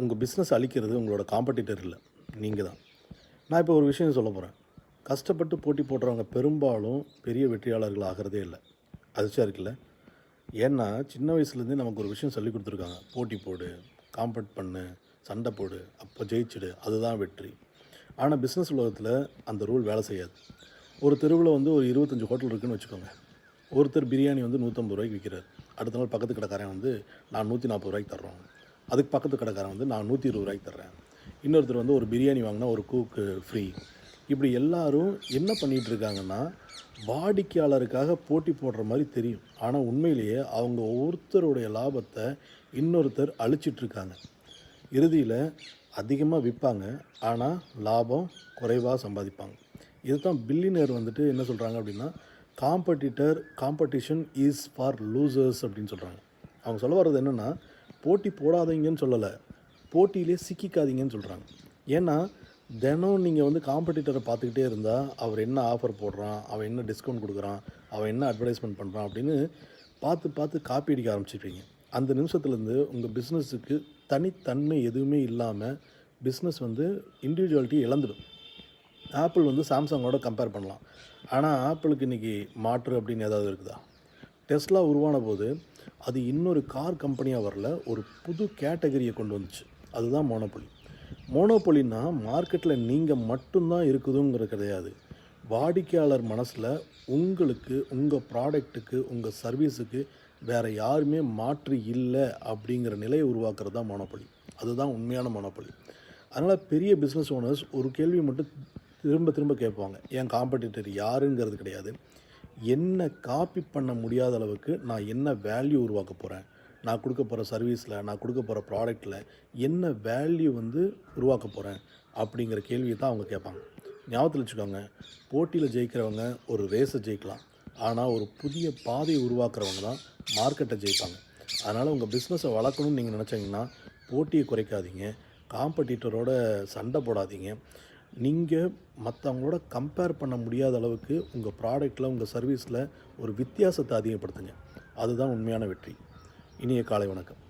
உங்கள் பிஸ்னஸ் அழிக்கிறது உங்களோட காம்படிட்டர் இல்லை, நீங்கள் தான். நான் இப்போ ஒரு விஷயம் சொல்ல போகிறேன். கஷ்டப்பட்டு போட்டி போடுறவங்க பெரும்பாலும் பெரிய வெற்றியாளர்கள் ஆகிறதே இல்லை. அதிர்ச்சியாக இருக்குல்ல? ஏன்னா சின்ன வயசுலேருந்தே நமக்கு ஒரு விஷயம் சொல்லி கொடுத்துருக்காங்க. போட்டி போடு, காம்பட் பண்ணு, சண்டை போடு, அப்போ ஜெயிச்சிடு, அதுதான் வெற்றி. ஆனால் பிஸ்னஸ் உலகத்தில் அந்த ரூல் வேலை செய்யாது. ஒரு தெருவில் வந்து ஒரு 25 ஹோட்டல் இருக்குதுன்னு வச்சுக்கோங்க. ஒருத்தர் பிரியாணி வந்து 150 ரூபாய்க்கு விற்கிறார். அடுத்த நாள் பக்கத்து கடைக்காரன் வந்து நான் 140 ரூபாய்க்கு தர்றோம். அதுக்கு பக்கத்து கடைக்காரன் வந்து நான் 120 ரூபாய்க்கு தர்றேன். இன்னொருத்தர் வந்து ஒரு பிரியாணி வாங்கினா ஒரு கூக்கு ஃப்ரீ. இப்படி எல்லாரும் என்ன பண்ணிகிட்டு இருக்காங்கன்னா, வாடிக்கையாளருக்காக போட்டி போடுற மாதிரி தெரியும். ஆனால் உண்மையிலேயே அவங்க ஒருத்தருடைய லாபத்தை இன்னொருத்தர் அழிச்சிட்ருக்காங்க. இறுதியில் அதிகமாக விற்பாங்க, ஆனால் லாபம் குறைவாக சம்பாதிப்பாங்க. இதுதான் பில்லியனர் வந்துட்டு என்ன சொல்கிறாங்க அப்படின்னா, காம்படிஷன் இஸ் ஃபார் லூசர்ஸ் அப்படின்னு சொல்கிறாங்க. அவங்க சொல்ல வர்றது என்னென்னா, போட்டி போடாதீங்கன்னு சொல்லலை, போட்டியிலே சிக்கிக்காதீங்கன்னு சொல்கிறாங்க. ஏன்னா தினம் நீங்கள் வந்து காம்படிட்டரை பார்த்துக்கிட்டே இருந்தால் அவர் என்ன ஆஃபர் போடுறான், அவன் என்ன டிஸ்கவுண்ட் கொடுக்குறான், அவன் என்ன அட்வர்டைஸ்மெண்ட் பண்ணுறான் அப்படின்னு பார்த்து காப்பி அடிக்க ஆரம்பிச்சிருப்பீங்க. அந்த நிமிஷத்துலேருந்து உங்கள் பிஸ்னஸுக்கு தனித்தன்மை எதுவுமே இல்லாமல் பிஸ்னஸ் வந்து இண்டிவிஜுவாலிட்டி இழந்துடும். ஆப்பிள் வந்து சாம்சங்கோட கம்பேர் பண்ணலாம். ஆனால் ஆப்பிளுக்கு இன்றைக்கி மாற்று அப்படின்னு ஏதாவது இருக்குதா? டெஸ்லா உருவான போது அது இன்னொரு கார் கம்பெனியாக வரல, ஒரு புது கேட்டகரியை கொண்டு வந்துச்சு. அதுதான் மோனோபொலி. மோனோபொலின்னா மார்க்கெட்டில் நீங்கள் மட்டும்தான் இருக்குதுங்கிறது கிடையாது. வாடிக்கையாளர் மனசில் உங்களுக்கு, உங்கள் ப்ராடக்ட்டுக்கு, உங்கள் சர்வீஸுக்கு வேறு யாருமே மாற்று இல்லை அப்படிங்கிற நிலையை உருவாக்குறது தான் மோனோபொலி. அதுதான் உண்மையான மோனோபொலி. அதனால் பெரிய பிஸ்னஸ் ஓனர்ஸ் ஒரு கேள்வி மட்டும் திரும்ப திரும்ப கேட்பாங்க. என் காம்படிட்டர் யாருங்கிறது கிடையாது, என்ன காப்பி பண்ண முடியாத அளவுக்கு நான் என்ன வேல்யூ உருவாக்க போகிறேன், நான் கொடுக்க போகிற சர்வீஸில், நான் கொடுக்க போகிற ப்ராடக்டில் என்ன வேல்யூ வந்து உருவாக்க போகிறேன் அப்படிங்கிற கேள்வியை தான் அவங்க கேட்பாங்க. ஞாபகத்தில் வச்சுக்கோங்க, போட்டியில் ஜெயிக்கிறவங்க ஒரு ரேஸை ஜெயிக்கலாம், ஆனால் ஒரு புதிய பாதையை உருவாக்குறவங்க தான் மார்க்கெட்டை ஜெயிப்பாங்க. அதனால் உங்கள் பிஸ்னஸை வளர்க்கணும்னு நீங்கள் நினச்சிங்கன்னா போட்டியை குறைக்காதீங்க, காம்படிட்டரோட சண்டை போடாதீங்க. நீங்கள் மற்றவங்களோட கம்பேர் பண்ண முடியாத அளவுக்கு உங்கள் ப்ராடக்டில், உங்கள் சர்வீஸில் ஒரு வித்தியாசத்தை அதிகப்படுத்துங்க. அதுதான் உண்மையான வெற்றி. இனிய காலை வணக்கம்.